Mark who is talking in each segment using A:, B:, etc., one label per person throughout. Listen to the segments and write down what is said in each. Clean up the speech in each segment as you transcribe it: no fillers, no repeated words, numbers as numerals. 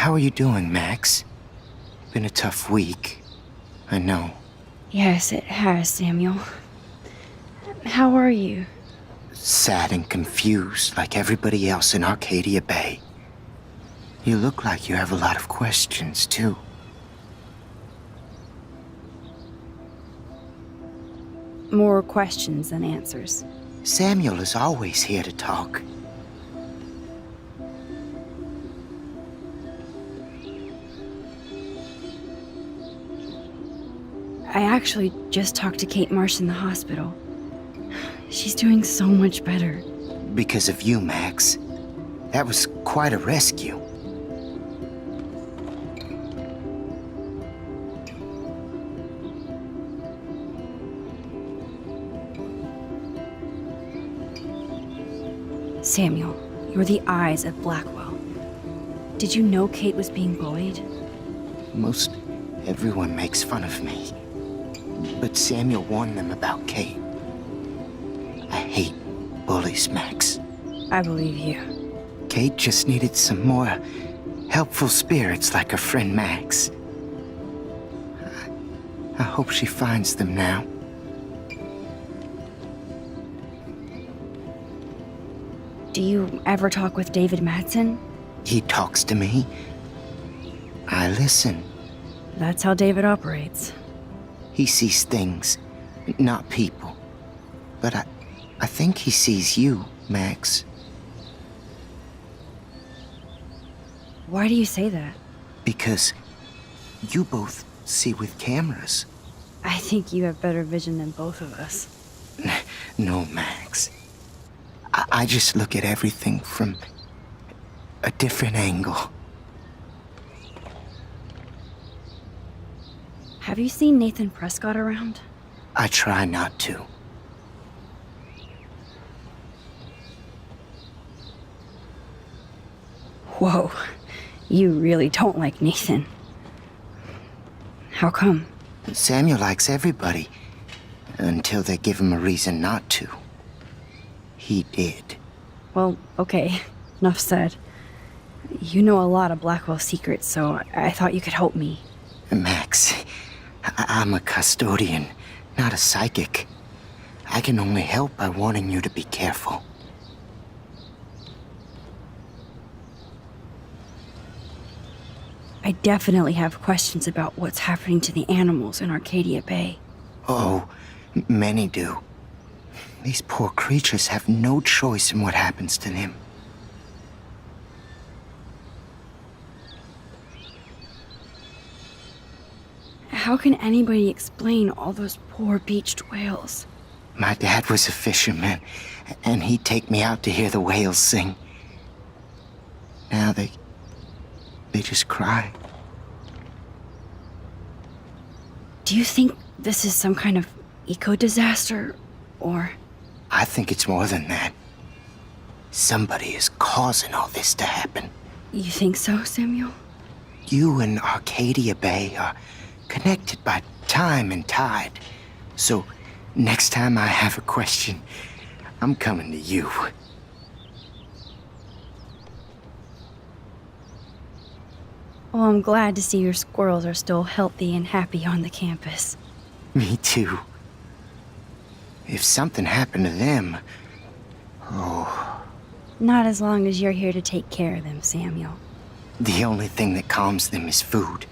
A: How are you doing, Max? Been a tough week, I know.
B: Yes, it has, Samuel. How are you?
A: Sad and confused like everybody else in Arcadia Bay. You look like you have a lot of questions, too.
B: More questions than answers.
A: Samuel is always here to talk.
B: I actually just talked to Kate Marsh in the hospital. She's doing so much better.
A: Because of you, Max. That was quite a rescue.
B: Samuel, you're the eyes of Blackwell. Did you know Kate was being bullied?
A: Most everyone makes fun of me. But Samuel warned them about Kate. I hate bullies, Max.
B: I believe you.
A: Kate just needed some more helpful spirits like her friend Max. I hope she finds them now.
B: Do you ever talk with David Madsen?
A: He talks to me. I listen.
B: That's how David operates.
A: He sees things, not people. But I think he sees you, Max.
B: Why do you say that?
A: Because you both see with cameras.
B: I think you have better vision than both of us.
A: No, Max. I just look at everything from a different angle.
B: Have you seen Nathan Prescott around?
A: I try not to.
B: Whoa, you really don't like Nathan. How come?
A: Samuel likes everybody, until they give him a reason not to. He did.
B: Well, okay, enough said. You know a lot of Blackwell secrets, so I thought you could help me.
A: Max, I'm a custodian, not a psychic. I can only help by warning you to be careful.
B: I definitely have questions about what's happening to the animals in Arcadia Bay.
A: Oh, many do. These poor creatures have no choice in what happens to them.
B: How can anybody explain all those poor beached whales?
A: My dad was a fisherman, and he'd take me out to hear the whales sing. Now they just cry.
B: Do you think this is some kind of eco-disaster, or...?
A: I think it's more than that. Somebody is causing all this to happen.
B: You think so, Samuel?
A: You and Arcadia Bay are connected by time and tide. So, next time I have a question, I'm coming to you.
B: Well, I'm glad to see your squirrels are still healthy and happy on the campus.
A: Me too. If something happened to them... Oh...
B: Not as long as you're here to take care of them, Samuel.
A: The only thing that calms them is food.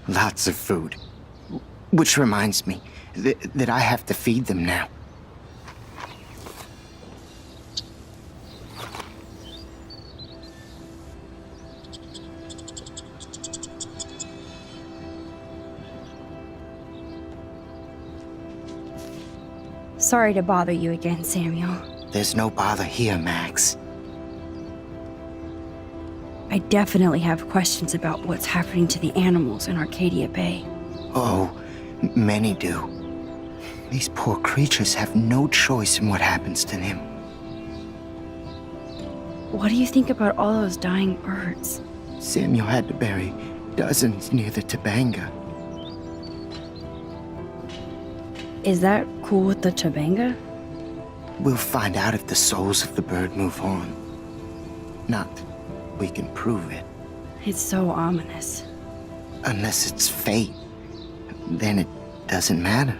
A: Lots of food. Which reminds me that I have to feed them now.
B: Sorry to bother you again, Samuel.
A: There's no bother here, Max.
B: I definitely have questions about what's happening to the animals in Arcadia Bay.
A: Oh, many do. These poor creatures have no choice in what happens to them.
B: What do you think about all those dying birds?
A: Samuel had to bury dozens near the Tabanga.
B: Is that cool with the Tabanga?
A: We'll find out if the souls of the bird move on. Not that we can prove it.
B: It's so ominous.
A: Unless it's fate, then it doesn't matter.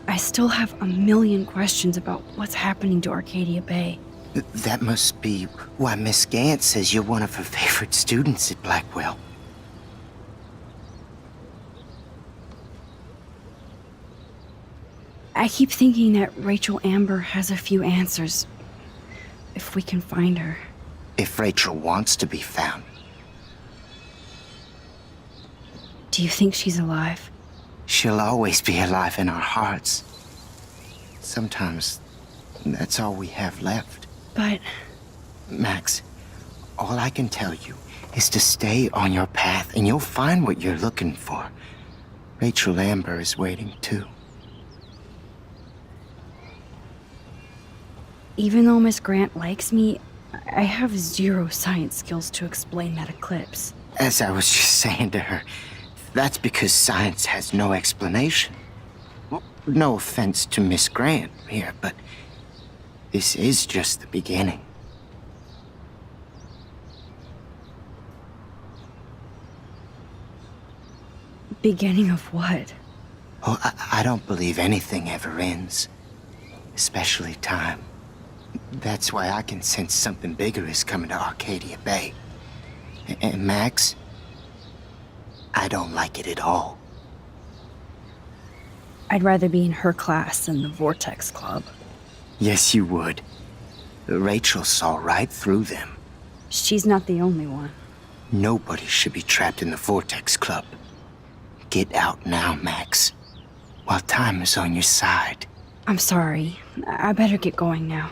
B: I still have a million questions about what's happening to Arcadia Bay.
A: That must be why Miss Gant says you're one of her favorite students at Blackwell.
B: I keep thinking that Rachel Amber has a few answers. If we can find her.
A: If Rachel wants to be found.
B: Do you think she's alive?
A: She'll always be alive in our hearts. Sometimes that's all we have left.
B: But
A: Max, all I can tell you is to stay on your path and you'll find what you're looking for. Rachel Amber is waiting too.
B: even though Miss Grant likes me, I have zero science skills to explain that eclipse.
A: As I was just saying to her, that's because science has no explanation. Well, no offense to Miss Grant here, but this is just the beginning.
B: Beginning of what?
A: Oh, I don't believe anything ever ends. Especially time. That's why I can sense something bigger is coming to Arcadia Bay. And Max, I don't like it at all.
B: I'd rather be in her class than the Vortex Club.
A: Yes, you would. Rachel saw right through them.
B: She's not the only one.
A: Nobody should be trapped in the Vortex Club. Get out now, Max, while time is on your side.
B: I'm sorry. I better get going now.